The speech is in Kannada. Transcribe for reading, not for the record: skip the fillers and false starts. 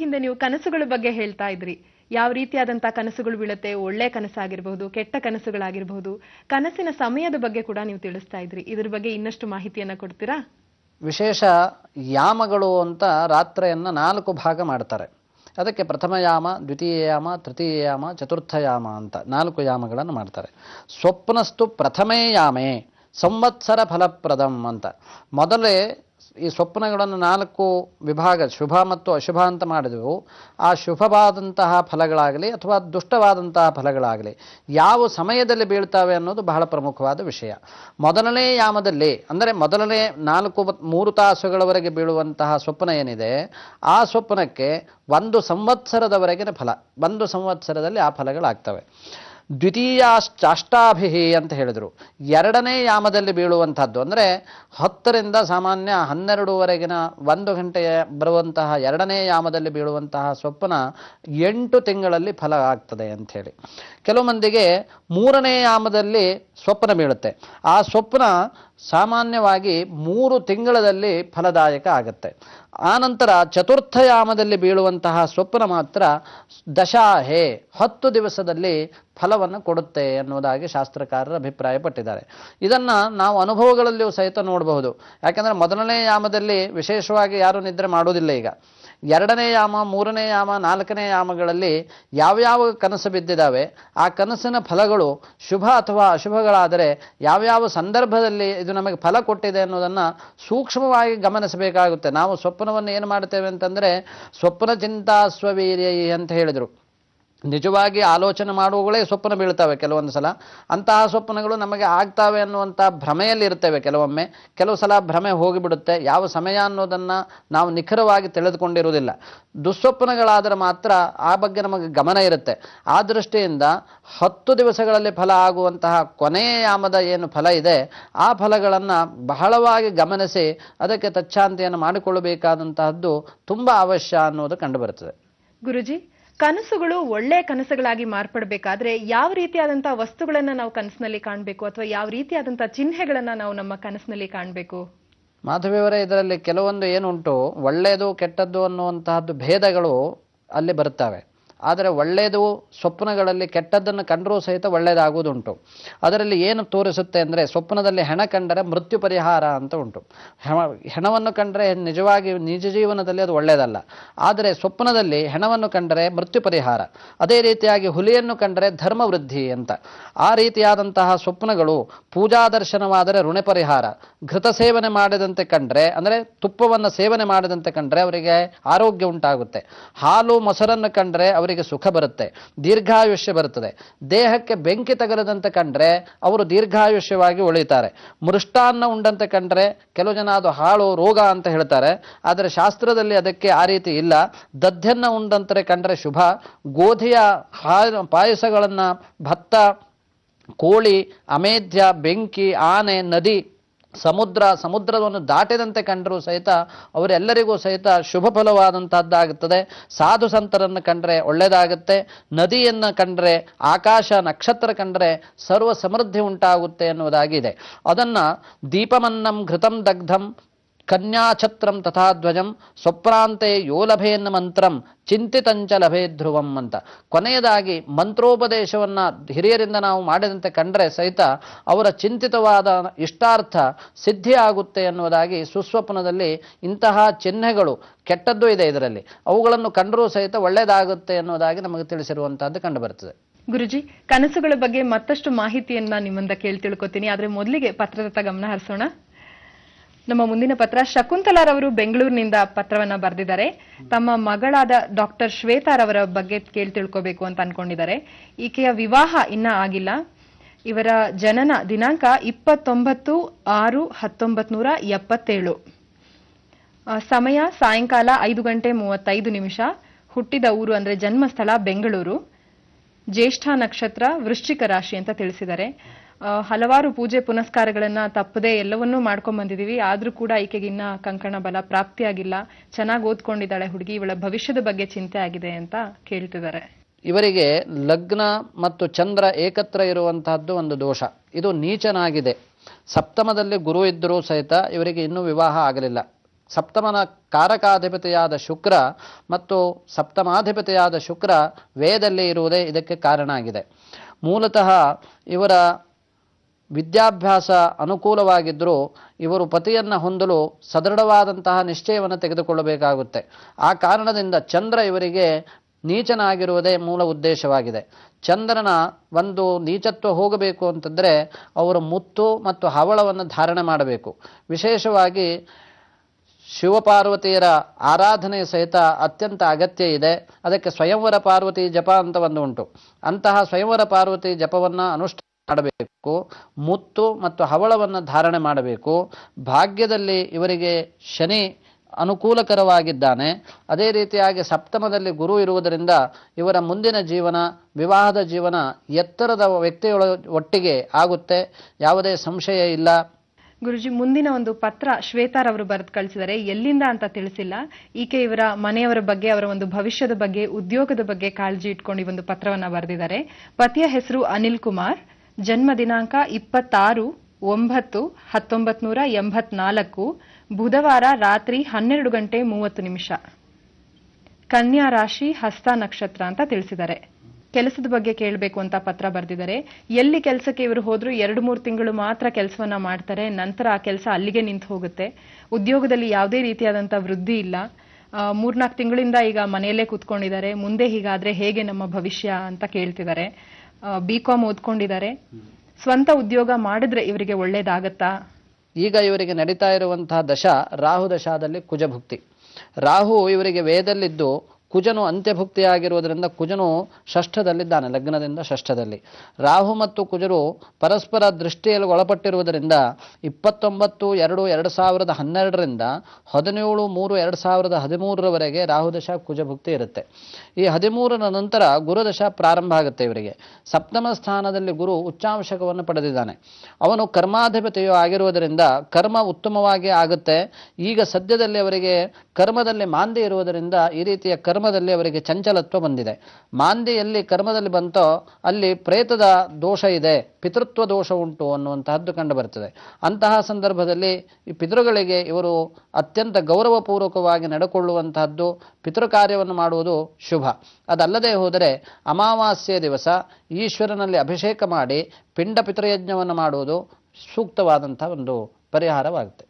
ಹಿಂದೆ ನೀವು ಕನಸುಗಳ ಬಗ್ಗೆ ಹೇಳ್ತಾ ಇದ್ರಿ. ಯಾವ ರೀತಿಯಾದಂತಹ ಕನಸುಗಳು ಬೀಳುತ್ತೆ, ಒಳ್ಳೆ ಕನಸಾಗಿರಬಹುದು, ಕೆಟ್ಟ ಕನಸುಗಳಾಗಿರಬಹುದು, ಕನಸಿನ ಸಮಯದ ಬಗ್ಗೆ ಕೂಡ ನೀವು ತಿಳಿಸ್ತಾ ಇದ್ರಿ. ಇದ್ರ ಬಗ್ಗೆ ಇನ್ನಷ್ಟು ಮಾಹಿತಿಯನ್ನ ಕೊಡ್ತೀರಾ? ವಿಶೇಷ ಯಾಮಗಳು ಅಂತ ರಾತ್ರಿಯನ್ನು 4 ಭಾಗ ಮಾಡ್ತಾರೆ. ಅದಕ್ಕೆ ಪ್ರಥಮ ಯಾಮ, ದ್ವಿತೀಯ ಯಾಮ, ತೃತೀಯ ಯಾಮ, ಚತುರ್ಥ ಯಾಮ ಅಂತ 4 ಯಾಮಗಳನ್ನು ಮಾಡ್ತಾರೆ. ಸ್ವಪ್ನಸ್ತು ಪ್ರಥಮೇ ಯಾಮೆ ಸಂವತ್ಸರ ಫಲಪ್ರದಂ ಅಂತ. ಮೊದಲೇ ಈ ಸ್ವಪ್ನಗಳನ್ನು 4 ವಿಭಾಗ, ಶುಭ ಮತ್ತು ಅಶುಭ ಅಂತ ಮಾಡಿದೆವು. ಆ ಶುಭವಾದಂತಹ ಫಲಗಳಾಗಲಿ ಅಥವಾ ದುಷ್ಟವಾದಂತಹ ಫಲಗಳಾಗಲಿ ಯಾವ ಸಮಯದಲ್ಲಿ ಬೀಳ್ತವೆ ಅನ್ನೋದು ಬಹಳ ಪ್ರಮುಖವಾದ ವಿಷಯ. ಮೊದಲನೇ ಯಾಮದಲ್ಲಿ ಅಂದರೆ ಮೊದಲನೇ 3 ತಾಸುಗಳವರೆಗೆ ಬೀಳುವಂತಹ ಸ್ವಪ್ನ ಏನಿದೆ, ಆ ಸ್ವಪ್ನಕ್ಕೆ 1 ಸಂವತ್ಸರದವರೆಗಿನ ಫಲ, 1 ಸಂವತ್ಸರದಲ್ಲಿ ಆ ಫಲಗಳಾಗ್ತವೆ. ದ್ವಿತೀಯಾಷ್ಟಾಭಿಹಿ ಅಂತ ಹೇಳಿದರು. 2ನೇ ಯಾಮದಲ್ಲಿ ಬೀಳುವಂಥದ್ದು ಅಂದರೆ 10ರಿಂದ ಸಾಮಾನ್ಯ 12ವರೆಗಿನ 1 ಗಂಟೆ ಬರುವಂತಹ 2ನೇ ಯಾಮದಲ್ಲಿ ಬೀಳುವಂತಹ ಸ್ವಪ್ನ 8 ತಿಂಗಳಲ್ಲಿ ಫಲ ಆಗ್ತದೆ ಅಂಥೇಳಿ. ಕೆಲವು ಮಂದಿಗೆ 3ನೇ ಯಾಮದಲ್ಲಿ ಸ್ವಪ್ನ ಬೀಳುತ್ತೆ. ಆ ಸ್ವಪ್ನ ಸಾಮಾನ್ಯವಾಗಿ 3 ತಿಂಗಳಲ್ಲಿ ಫಲದಾಯಕ ಆಗುತ್ತೆ. ಆನಂತರ ಚತುರ್ಥ ಯಾಮದಲ್ಲಿ ಬೀಳುವಂತಹ ಸ್ವಪ್ನ ಮಾತ್ರ ದಶಾಹೆ 10 ದಿವಸದಲ್ಲಿ ಫಲವನ್ನು ಕೊಡುತ್ತೆ ಅನ್ನೋದಾಗಿ ಶಾಸ್ತ್ರಕಾರರು ಅಭಿಪ್ರಾಯಪಟ್ಟಿದ್ದಾರೆ. ಇದನ್ನು ನಾವು ಅನುಭವಗಳಲ್ಲಿಯೂ ಸಹಿತ ನೋಡಬಹುದು. ಯಾಕೆಂದರೆ ಮೊದಲನೇ ಯಾಮದಲ್ಲಿ ವಿಶೇಷವಾಗಿ ಯಾರೂ ನಿದ್ರೆ ಮಾಡೋದಿಲ್ಲ. ಈಗ 2ನೇ ಯಾಮ, 3ನೇ ಯಾಮ, 4ನೇ ಯಾಮಗಳಲ್ಲಿ ಯಾವ್ಯಾವ ಕನಸು ಬಿದ್ದಿದ್ದಾವೆ, ಆ ಕನಸಿನ ಫಲಗಳು ಶುಭ ಅಥವಾ ಅಶುಭಗಳಾದರೆ ಯಾವ್ಯಾವ ಸಂದರ್ಭದಲ್ಲಿ ಇದು ನಮಗೆ ಫಲ ಕೊಟ್ಟಿದೆ ಅನ್ನೋದನ್ನು ಸೂಕ್ಷ್ಮವಾಗಿ ಗಮನಿಸಬೇಕಾಗುತ್ತೆ. ನಾವು ಸ್ವಪ್ನವನ್ನು ಏನು ಮಾಡ್ತೇವೆ ಅಂತಂದರೆ ಸ್ವಪ್ನ ಚಿಂತಾ ಸ್ವವೀರ್ಯ ಅಂತ ಹೇಳಿದರು. ನಿಜವಾಗಿ ಆಲೋಚನೆ ಮಾಡುವಗಳೇ ಸ್ವಪ್ನ ಬೀಳ್ತವೆ ಕೆಲವೊಂದು ಸಲ. ಅಂತಹ ಸ್ವಪ್ನಗಳು ನಮಗೆ ಆಗ್ತವೆ ಅನ್ನುವಂಥ ಭ್ರಮೆಯಲ್ಲಿ ಇರ್ತೇವೆ. ಕೆಲವು ಸಲ ಭ್ರಮೆ ಹೋಗಿಬಿಡುತ್ತೆ. ಯಾವ ಸಮಯ ಅನ್ನೋದನ್ನು ನಾವು ನಿಖರವಾಗಿ ತಿಳಿದುಕೊಂಡಿರುವುದಿಲ್ಲ. ದುಸ್ವಪ್ನಗಳಾದರೆ ಮಾತ್ರ ಆ ಬಗ್ಗೆ ನಮಗೆ ಗಮನ ಇರುತ್ತೆ. ಆ ದೃಷ್ಟಿಯಿಂದ 10 ದಿವಸಗಳಲ್ಲಿ ಫಲ ಆಗುವಂತಹ ಕೊನೆಯ ಯಾಮದ ಏನು ಫಲ ಇದೆ, ಆ ಫಲಗಳನ್ನು ಬಹಳವಾಗಿ ಗಮನಿಸಿ ಅದಕ್ಕೆ ತಚ್ಛಾಂತಿಯನ್ನು ಮಾಡಿಕೊಳ್ಳಬೇಕಾದಂತಹದ್ದು ತುಂಬ ಅವಶ್ಯ ಅನ್ನೋದು ಕಂಡುಬರುತ್ತದೆ. ಗುರುಜಿ, ಕನಸುಗಳು ಒಳ್ಳೆ ಕನಸುಗಳಾಗಿ ಮಾರ್ಪಡಬೇಕಾದ್ರೆ ಯಾವ ರೀತಿಯಾದಂತಹ ವಸ್ತುಗಳನ್ನ ನಾವು ಕನಸಿನಲ್ಲಿ ಕಾಣಬೇಕು ಅಥವಾ ಯಾವ ರೀತಿಯಾದಂತಹ ಚಿಹ್ನೆಗಳನ್ನ ನಾವು ನಮ್ಮ ಕನಸಿನಲ್ಲಿ ಕಾಣಬೇಕು? ಮಾಧವಿಯವರೇ, ಇದರಲ್ಲಿ ಕೆಲವೊಂದು ಏನುಂಟು, ಒಳ್ಳೆಯದು ಕೆಟ್ಟದ್ದು ಅನ್ನುವಂತಹದ್ದು ಭೇದಗಳು ಅಲ್ಲಿ ಬರುತ್ತವೆ. ಆದರೆ ಒಳ್ಳೆಯದು ಸ್ವಪ್ನಗಳಲ್ಲಿ ಕೆಟ್ಟದ್ದನ್ನು ಕಂಡರೂ ಸಹಿತ ಒಳ್ಳೆಯದಾಗುವುದುಂಟು. ಅದರಲ್ಲಿ ಏನು ತೋರಿಸುತ್ತೆ ಅಂದರೆ, ಸ್ವಪ್ನದಲ್ಲಿ ಹೆಣ ಕಂಡರೆ ಮೃತ್ಯು ಪರಿಹಾರ ಅಂತ ಉಂಟು. ಹೆಣವನ್ನು ಕಂಡರೆ ನಿಜವಾಗಿ ನಿಜ ಜೀವನದಲ್ಲಿ ಅದು ಒಳ್ಳೆಯದಲ್ಲ. ಆದರೆ ಸ್ವಪ್ನದಲ್ಲಿ ಹೆಣವನ್ನು ಕಂಡರೆ ಮೃತ್ಯು ಪರಿಹಾರ. ಅದೇ ರೀತಿಯಾಗಿ ಹುಲಿಯನ್ನು ಕಂಡರೆ ಧರ್ಮ ವೃದ್ಧಿ ಅಂತ. ಆ ರೀತಿಯಾದಂತಹ ಸ್ವಪ್ನಗಳು ಪೂಜಾ ದರ್ಶನವಾದರೆ ಋಣ ಪರಿಹಾರ. ಘೃತ ಸೇವನೆ ಮಾಡಿದಂತೆ ಕಂಡ್ರೆ ಅಂದರೆ ತುಪ್ಪವನ್ನು ಸೇವನೆ ಮಾಡಿದಂತೆ ಕಂಡ್ರೆ ಅವರಿಗೆ ಆರೋಗ್ಯ ಉಂಟಾಗುತ್ತೆ. ಹಾಲು ಮೊಸರನ್ನು ಕಂಡ್ರೆ ಅವರಿಗೆ ಸುಖ ಬರುತ್ತೆ, ದೀರ್ಘಾಯುಷ್ಯ ಬರುತ್ತದೆ. ದೇಹಕ್ಕೆ ಬೆಂಕಿ ತಗಲದಂತೆ ಕಂಡ್ರೆ ಅವರು ದೀರ್ಘಾಯುಷ್ಯವಾಗಿ ಉಳಿತಾರೆ. ಮೃಷ್ಟಾನ್ನ ಉಂಡಂತೆ ಕಂಡ್ರೆ ಕೆಲವು ಜನ ಅದು ಹಾಳು ರೋಗ ಅಂತ ಹೇಳ್ತಾರೆ. ಆದರೆ ಶಾಸ್ತ್ರದಲ್ಲಿ ಅದಕ್ಕೆ ಆ ರೀತಿ ಇಲ್ಲ. ದಧ್ಯನ್ನ ಉಂಡಂತೆ ಕಂಡ್ರೆ ಶುಭ. ಗೋಧಿಯ ಪಾಯಸಗಳನ್ನು, ಭತ್ತ, ಕೋಳಿ, ಅಮೇಧ್ಯ, ಬೆಂಕಿ, ಆನೆ, ನದಿ, ಸಮುದ್ರವನ್ನು ದಾಟಿದಂತೆ ಕಂಡರೂ ಸಹಿತ ಅವರೆಲ್ಲರಿಗೂ ಸಹಿತ ಶುಭ ಫಲವಾದಂತಹದ್ದಾಗುತ್ತದೆ. ಸಾಧು ಸಂತರನ್ನು ಕಂಡ್ರೆ ಒಳ್ಳೆಯದಾಗುತ್ತೆ. ನದಿಯನ್ನು ಕಂಡ್ರೆ, ಆಕಾಶ ನಕ್ಷತ್ರ ಕಂಡ್ರೆ ಸರ್ವ ಸಮೃದ್ಧಿ ಉಂಟಾಗುತ್ತೆ ಎನ್ನುವುದಾಗಿದೆ. ಅದನ್ನು ದೀಪಮನ್ನಂ ಘೃತಂ ದಗ್ಧಂ ಕನ್ಯಾಛತ್ರಂ ತಥಾ ಧ್ವಜಂ ಸ್ವಪ್ರಾಂತೆ ಯೋ ಲಭೇನ್ನ ಮಂತ್ರಂ ಚಿಂತಿತಂಚ ಲಭೇ ಧ್ರುವಂ ಅಂತ. ಕೊನೆಯದಾಗಿ ಮಂತ್ರೋಪದೇಶವನ್ನು ಹಿರಿಯರಿಂದ ನಾವು ಮಾಡಿದಂತೆ ಕಂಡ್ರೆ ಸಹಿತ ಅವರ ಚಿಂತಿತವಾದ ಇಷ್ಟಾರ್ಥ ಸಿದ್ಧಿ ಆಗುತ್ತೆ ಎನ್ನುವುದಾಗಿ ಸುಸ್ವಪ್ನದಲ್ಲಿ ಇಂತಹ ಚಿಹ್ನೆಗಳು, ಕೆಟ್ಟದ್ದು ಇದೆ ಇದರಲ್ಲಿ, ಅವುಗಳನ್ನು ಕಂಡರೂ ಸಹಿತ ಒಳ್ಳೆಯದಾಗುತ್ತೆ ಎನ್ನುವುದಾಗಿ ನಮಗೆ ತಿಳಿಸಿರುವಂತಹದ್ದು ಕಂಡುಬರುತ್ತದೆ. ಗುರುಜಿ, ಕನಸುಗಳ ಬಗ್ಗೆ ಮತ್ತಷ್ಟು ಮಾಹಿತಿಯನ್ನ ನಿಮ್ಮಿಂದ ಕೇಳಿ ತಿಳ್ಕೊತೀನಿ. ಆದ್ರೆ ಮೊದಲಿಗೆ ಪತ್ರದತ್ತ ಗಮನ ಹರಿಸೋಣ. ನಮ್ಮ ಮುಂದಿನ ಪತ್ರ ಶಕುಂತಲಾರವರು ಬೆಂಗಳೂರಿನಿಂದ ಪತ್ರವನ್ನ ಬರೆದಿದ್ದಾರೆ. ತಮ್ಮ ಮಗಳಾದ ಡಾಕ್ಟರ್ ಶ್ವೇತಾರವರ ಬಗ್ಗೆ ಕೇಳಿ ತಿಳ್ಕೋಬೇಕು ಅಂತ ಅನ್ಕೊಂಡಿದ್ದಾರೆ. ಈಕೆಯ ವಿವಾಹ ಇನ್ನ ಆಗಿಲ್ಲ. ಇವರ ಜನನ ದಿನಾಂಕ 29/6/1977. ಸಮಯ ಸಾಯಂಕಾಲ 5:35. ಹುಟ್ಟಿದ ಊರು ಅಂದ್ರೆ ಜನ್ಮಸ್ಥಳ ಬೆಂಗಳೂರು. ಜ್ಯೇಷ್ಠ ನಕ್ಷತ್ರ, ವೃಶ್ಚಿಕ ರಾಶಿ ಅಂತ ತಿಳಿಸಿದ್ದಾರೆ. ಹಲವಾರು ಪೂಜೆ ಪುನಸ್ಕಾರಗಳನ್ನ ತಪ್ಪದೆ ಎಲ್ಲವನ್ನೂ ಮಾಡ್ಕೊಂಡ್ ಬಂದಿದೀವಿ. ಆದ್ರೂ ಕೂಡ ಈಕೆಗೆ ಇನ್ನ ಕಂಕಣ ಬಲ ಪ್ರಾಪ್ತಿಯಾಗಿಲ್ಲ. ಚೆನ್ನಾಗಿ ಓದ್ಕೊಂಡಿದ್ದಾಳೆ ಹುಡುಗಿ. ಇವಳ ಭವಿಷ್ಯದ ಬಗ್ಗೆ ಚಿಂತೆ ಆಗಿದೆ ಅಂತ ಕೇಳ್ತಿದ್ದಾರೆ. ಇವರಿಗೆ ಲಗ್ನ ಮತ್ತು ಚಂದ್ರ ಏಕತ್ರ ಇರುವಂತಹದ್ದು ಒಂದು ದೋಷ. ಇದು ನೀಚನಾಗಿದೆ. ಸಪ್ತಮದಲ್ಲಿ ಗುರು ಇದ್ದರೂ ಸಹಿತ ಇವರಿಗೆ ಇನ್ನೂ ವಿವಾಹ ಆಗಲಿಲ್ಲ. ಸಪ್ತಮನ ಕಾರಕಾಧಿಪತಿಯಾದ ಶುಕ್ರ ಮತ್ತು ಸಪ್ತಮಾಧಿಪತಿಯಾದ ಶುಕ್ರ ವೇದಲ್ಲಿ ಇರುವುದೇ ಇದಕ್ಕೆ ಕಾರಣ ಆಗಿದೆ. ಮೂಲತಃ ಇವರ ವಿದ್ಯಾಭ್ಯಾಸ ಅನುಕೂಲವಾಗಿದ್ದರೂ ಇವರು ಪತಿಯನ್ನು ಹೊಂದಲು ಸದೃಢವಾದಂತಹ ನಿಶ್ಚಯವನ್ನು ತೆಗೆದುಕೊಳ್ಳಬೇಕಾಗುತ್ತೆ. ಆ ಕಾರಣದಿಂದ ಚಂದ್ರ ಇವರಿಗೆ ನೀಚನಾಗಿರುವುದೇ ಮೂಲ ಉದ್ದೇಶವಾಗಿದೆ. ಚಂದ್ರನ ಒಂದು ನೀಚತ್ವ ಹೋಗಬೇಕು ಅಂತಂದರೆ ಅವರು ಮುತ್ತು ಮತ್ತು ಹವಳವನ್ನು ಧಾರಣೆ ಮಾಡಬೇಕು. ವಿಶೇಷವಾಗಿ ಶಿವಪಾರ್ವತಿಯರ ಆರಾಧನೆ ಸಹಿತ ಅತ್ಯಂತ ಅಗತ್ಯ ಇದೆ. ಅದಕ್ಕೆ ಸ್ವಯಂವರ ಪಾರ್ವತಿ ಜಪ ಅಂತ ಒಂದು ಉಂಟು. ಅಂತಹ ಸ್ವಯಂವರ ಪಾರ್ವತಿ ಜಪವನ್ನು ಅನುಷ್ಠಾನ ಮಾಡಬೇಕು. ಮುತ್ತು ಮತ್ತು ಹವಳವನ್ನು ಧಾರಣೆ ಮಾಡಬೇಕು. ಭಾಗ್ಯದಲ್ಲಿ ಇವರಿಗೆ ಶನಿ ಅನುಕೂಲಕರವಾಗಿದ್ದಾನೆ. ಅದೇ ರೀತಿಯಾಗಿ ಸಪ್ತಮದಲ್ಲಿ ಗುರು ಇರುವುದರಿಂದ ಇವರ ಮುಂದಿನ ಜೀವನ, ವಿವಾಹದ ಜೀವನ ಎತ್ತರದ ವ್ಯಕ್ತಿಗಳ ಒಟ್ಟಿಗೆ ಆಗುತ್ತೆ, ಯಾವುದೇ ಸಂಶಯ ಇಲ್ಲ. ಗುರುಜಿ, ಮುಂದಿನ ಒಂದು ಪತ್ರ ಶ್ವೇತಾರವರು ಬರೆದು ಕಳಿಸಿದರೆ, ಎಲ್ಲಿಂದ ಅಂತ ತಿಳಿಸಿಲ್ಲ. ಈಕೆ ಇವರ ಮನೆಯವರ ಬಗ್ಗೆ, ಅವರ ಒಂದು ಭವಿಷ್ಯದ ಬಗ್ಗೆ, ಉದ್ಯೋಗದ ಬಗ್ಗೆ ಕಾಳಜಿ ಇಟ್ಕೊಂಡು ಈ ಒಂದು ಪತ್ರವನ್ನ ಬರೆದಿದ್ದಾರೆ. ಪತಿಯ ಹೆಸರು ಅನಿಲ್ ಕುಮಾರ್, ಜನ್ಮ ದಿನಾಂಕ 26/9/1984, ಬುಧವಾರ ರಾತ್ರಿ 12:30. ಕನ್ಯಾ ರಾಶಿ, ಹಸ್ತ ನಕ್ಷತ್ರ ಅಂತ ತಿಳಿಸಿದ್ದಾರೆ. ಕೆಲಸದ ಬಗ್ಗೆ ಕೇಳಬೇಕು ಅಂತ ಪತ್ರ ಬರೆದಿದ್ದಾರೆ. ಎಲ್ಲಿ ಕೆಲಸಕ್ಕೆ ಇವರು ಹೋದ್ರು 2-3 ತಿಂಗಳು ಮಾತ್ರ ಕೆಲಸವನ್ನ ಮಾಡ್ತಾರೆ, ನಂತರ ಆ ಕೆಲಸ ಅಲ್ಲಿಗೆ ನಿಂತು ಹೋಗುತ್ತೆ. ಉದ್ಯೋಗದಲ್ಲಿ ಯಾವುದೇ ರೀತಿಯಾದಂಥ ವೃದ್ಧಿ ಇಲ್ಲ. 3-4 ತಿಂಗಳಿಂದ ಈಗ ಮನೆಯಲ್ಲೇ ಕೂತ್ಕೊಂಡಿದ್ದಾರೆ. ಮುಂದೆ ಹೀಗಾದ್ರೆ ಹೇಗೆ ನಮ್ಮ ಭವಿಷ್ಯ ಅಂತ ಕೇಳ್ತಿದ್ದಾರೆ. BCom ಓದ್ಕೊಂಡಿದ್ದಾರೆ. ಸ್ವಂತ ಉದ್ಯೋಗ ಮಾಡಿದ್ರೆ ಇವರಿಗೆ ಒಳ್ಳೇದಾಗತ್ತಾ? ಈಗ ಇವರಿಗೆ ನಡೀತಾ ಇರುವಂತಹ ದಶ ರಾಹು ದಶಾದಲ್ಲಿ ಕುಜಭುಕ್ತಿ. ರಾಹು ಇವರಿಗೆ ವೇದಲ್ಲಿದ್ದು ಕುಜನು ಅಂತ್ಯಭುಕ್ತಿಯಾಗಿರುವುದರಿಂದ ಕುಜನು ಷಷ್ಠದಲ್ಲಿದ್ದಾನೆ, ಲಗ್ನದಿಂದ ಷಷ್ಠದಲ್ಲಿ. ರಾಹು ಮತ್ತು ಕುಜರು ಪರಸ್ಪರ ದೃಷ್ಟಿಯಲ್ಲಿ ಒಳಪಟ್ಟಿರುವುದರಿಂದ 29/2/2012ರಿಂದ 17/3/2013ರವರೆಗೆ ರಾಹುದಶ ಕುಜಭುಕ್ತಿ ಇರುತ್ತೆ. ಈ 13ರ ನಂತರ ಗುರುದಶ ಪ್ರಾರಂಭ ಆಗುತ್ತೆ ಇವರಿಗೆ. ಸಪ್ತಮ ಸ್ಥಾನದಲ್ಲಿ ಗುರು ಉಚ್ಚಾಂಶಕವನ್ನು ಪಡೆದಿದ್ದಾನೆ. ಅವನು ಕರ್ಮಾಧಿಪತಿಯು ಆಗಿರುವುದರಿಂದ ಕರ್ಮ ಉತ್ತಮವಾಗಿ ಆಗುತ್ತೆ. ಈಗ ಸದ್ಯದಲ್ಲಿ ಅವರಿಗೆ ಕರ್ಮದಲ್ಲಿ ಮಾಂದಿ ಇರುವುದರಿಂದ ಈ ರೀತಿಯ ಕರ್ಮದಲ್ಲಿ ಅವರಿಗೆ ಚಂಚಲತ್ವ ಬಂದಿದೆ. ಮಾಂದಿ ಎಲ್ಲಿ ಕರ್ಮದಲ್ಲಿ ಬಂತೋ ಅಲ್ಲಿ ಪ್ರೇತದ ದೋಷ ಇದೆ, ಪಿತೃತ್ವ ದೋಷ ಉಂಟು ಅನ್ನುವಂತಹದ್ದು ಕಂಡು ಬರ್ತದೆ. ಅಂತಹ ಸಂದರ್ಭದಲ್ಲಿ ಈ ಪಿತೃಗಳಿಗೆ ಇವರು ಅತ್ಯಂತ ಗೌರವಪೂರ್ವಕವಾಗಿ ನಡೆಕೊಳ್ಳುವಂತಹದ್ದು, ಪಿತೃ ಕಾರ್ಯವನ್ನು ಮಾಡುವುದು ಶುಭ. ಅದಲ್ಲದೆ ಹೋದರೆ ಅಮಾವಾಸ್ಯೆ ದಿವಸ ಈಶ್ವರನಲ್ಲಿ ಅಭಿಷೇಕ ಮಾಡಿ ಪಿಂಡ ಪಿತೃಯಜ್ಞವನ್ನು ಮಾಡುವುದು ಸೂಕ್ತವಾದಂತಹ ಒಂದು ಪರಿಹಾರವಾಗುತ್ತೆ.